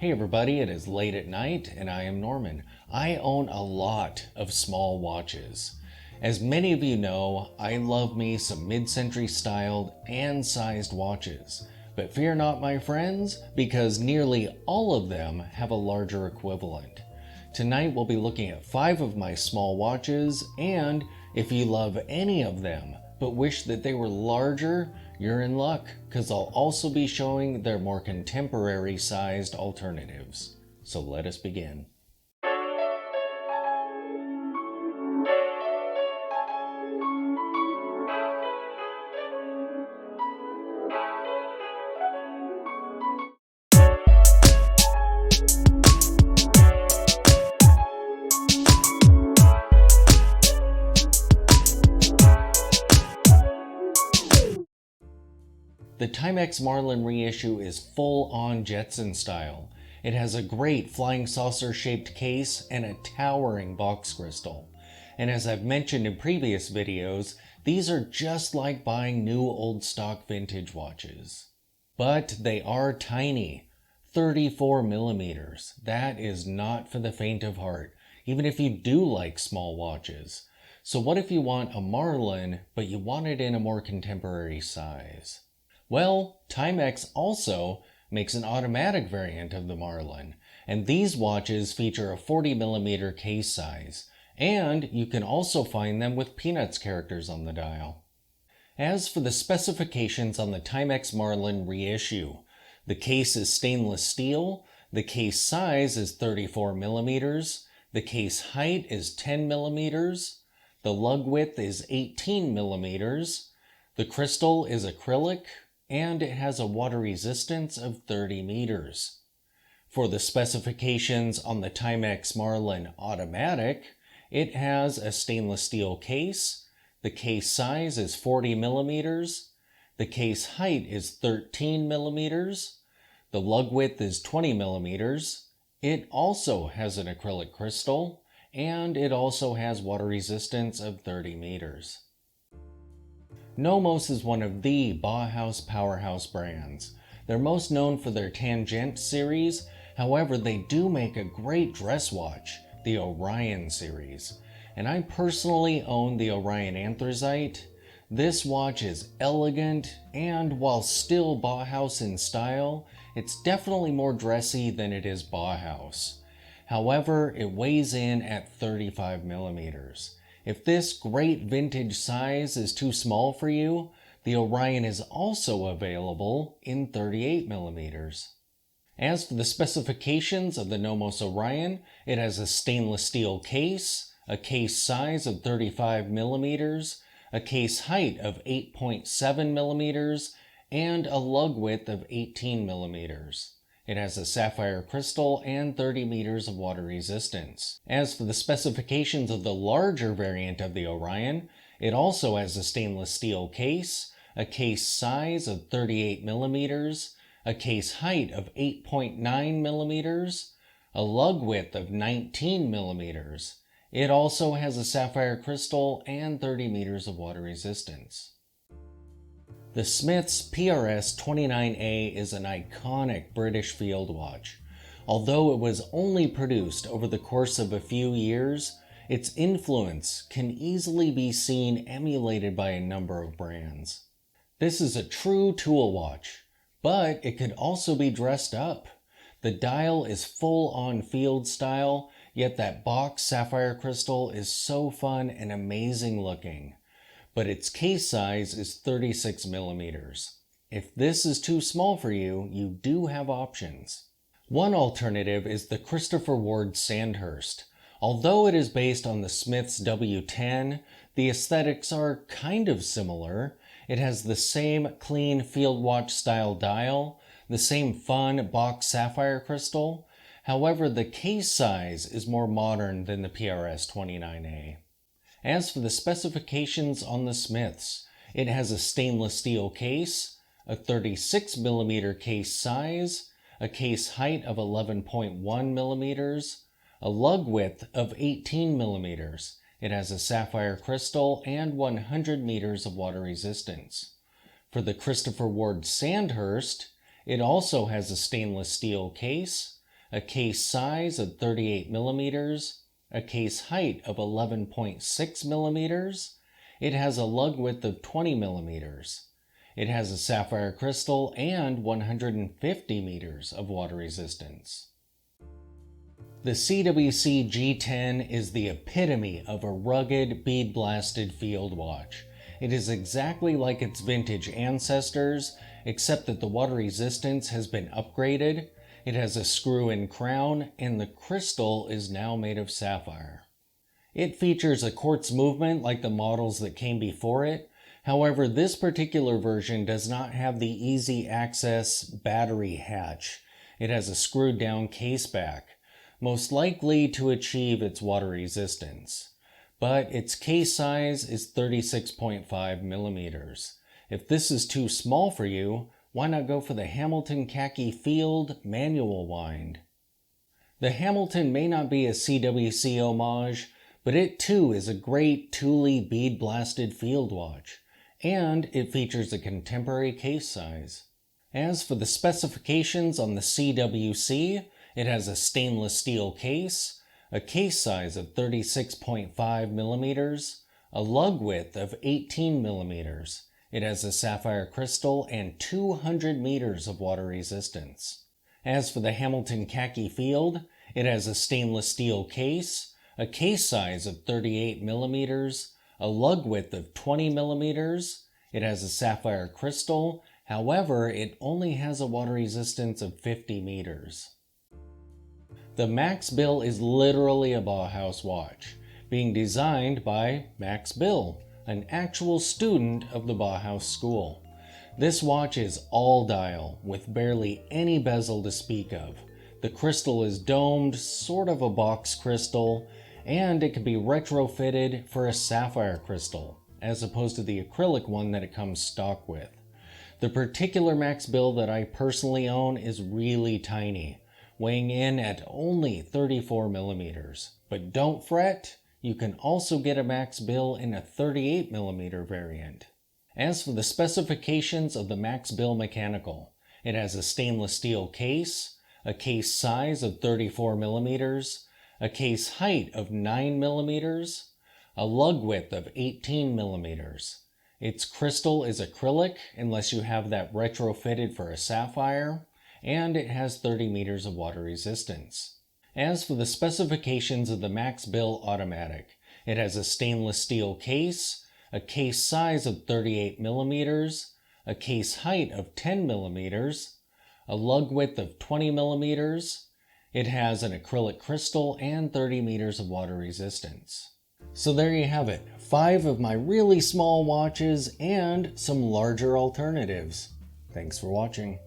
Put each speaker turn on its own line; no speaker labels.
Hey everybody, it is late at night and I am Norman. I own a lot of small watches. As many of you know, I love me some mid-century styled and sized watches. But fear not, my friends, because nearly all of them have a larger equivalent. Tonight we'll be looking at 5 of my small watches, and if you love any of them but wish that they were larger, you're in luck, because I'll also be showing their more contemporary sized alternatives. So let us begin. The Timex Marlin reissue is full-on Jetson style. It has a great flying saucer-shaped case and a towering box crystal. And as I've mentioned in previous videos, these are just like buying new old stock vintage watches. But they are tiny, 34 millimeters. That is not for the faint of heart, even if you do like small watches. So what if you want a Marlin, but you want it in a more contemporary size? Well, Timex also makes an automatic variant of the Marlin, and these watches feature a 40mm case size, and you can also find them with Peanuts characters on the dial. As for the specifications on the Timex Marlin reissue, the case is stainless steel, the case size is 34mm, the case height is 10mm, the lug width is 18mm, the crystal is acrylic, and it has a water resistance of 30 meters. For the specifications on the Timex Marlin Automatic, it has a stainless steel case, the case size is 40 millimeters, the case height is 13 millimeters, the lug width is 20 millimeters, it also has an acrylic crystal, and it also has water resistance of 30 meters. Nomos is one of the Bauhaus powerhouse brands. They're most known for their Tangent series, however they do make a great dress watch, the Orion series. And I personally own the Orion Anthracite. This watch is elegant, and while still Bauhaus in style, it's definitely more dressy than it is Bauhaus. However, it weighs in at 35 millimeters. If this great vintage size is too small for you, the Orion is also available in 38 millimeters. As for the specifications of the Nomos Orion, it has a stainless steel case, a case size of 35 millimeters, a case height of 8.7 millimeters, and a lug width of 18 millimeters. It has a sapphire crystal and 30 meters of water resistance. As for the specifications of the larger variant of the Orion, it also has a stainless steel case, a case size of 38 millimeters, a case height of 8.9 millimeters, a lug width of 19 millimeters. It also has a sapphire crystal and 30 meters of water resistance. The Smiths PRS 29A is an iconic British field watch. Although it was only produced over the course of a few years, its influence can easily be seen emulated by a number of brands. This is a true tool watch, but it could also be dressed up. The dial is full-on field style, yet that box sapphire crystal is so fun and amazing looking. But its case size is 36 millimeters. If this is too small for you, you do have options. One alternative is the Christopher Ward Sandhurst. Although it is based on the Smiths W10, the aesthetics are kind of similar. It has the same clean field watch style dial, the same fun box sapphire crystal. However, the case size is more modern than the PRS 29A. As for the specifications on the Smiths, it has a stainless steel case, a 36mm case size, a case height of 11.1 millimeters, a lug width of 18 millimeters. It has a sapphire crystal and 100 meters of water resistance. For the Christopher Ward Sandhurst, it also has a stainless steel case, a case size of 38 millimeters, a case height of 11.6 millimeters. It has a lug width of 20 millimeters. It has a sapphire crystal and 150 meters of water resistance. The CWC G10 is the epitome of a rugged, bead-blasted field watch. It is exactly like its vintage ancestors, except that the water resistance has been upgraded. It has a screw-in crown, and the crystal is now made of sapphire. It features a quartz movement like the models that came before it. However, this particular version does not have the easy access battery hatch. It has a screwed down case back, most likely to achieve its water resistance. But its case size is 36.5 millimeters. If this is too small for you, why not go for the Hamilton Khaki Field manual wind? The Hamilton may not be a CWC homage, but it too is a great Thule bead-blasted field watch, and it features a contemporary case size. As for the specifications on the CWC, it has a stainless steel case, a case size of 36.5 millimeters, a lug width of 18 millimeters. It has a sapphire crystal and 200 meters of water resistance. As for the Hamilton Khaki Field, it has a stainless steel case, a case size of 38 millimeters, a lug width of 20 millimeters. It has a sapphire crystal, however, it only has a water resistance of 50 meters. The Max Bill is literally a Bauhaus watch, being designed by Max Bill, an actual student of the Bauhaus school. This watch is all dial, with barely any bezel to speak of. The crystal is domed, sort of a box crystal, and it can be retrofitted for a sapphire crystal, as opposed to the acrylic one that it comes stock with. The particular Max Bill that I personally own is really tiny, weighing in at only 34 millimeters. But don't fret, you can also get a Max Bill in a 38 millimeter variant. As for the specifications of the Max Bill Mechanical, it has a stainless steel case, a case size of 34 millimeters, a case height of 9 millimeters, a lug width of 18 millimeters. Its crystal is acrylic unless you have that retrofitted for a sapphire, and it has 30 meters of water resistance. As for the specifications of the Max Bill Automatic, it has a stainless steel case, a case size of 38 millimeters, a case height of 10 millimeters, a lug width of 20 millimeters. It has an acrylic crystal and 30 meters of water resistance. So there you have it, 5 of my really small watches and some larger alternatives. Thanks for watching.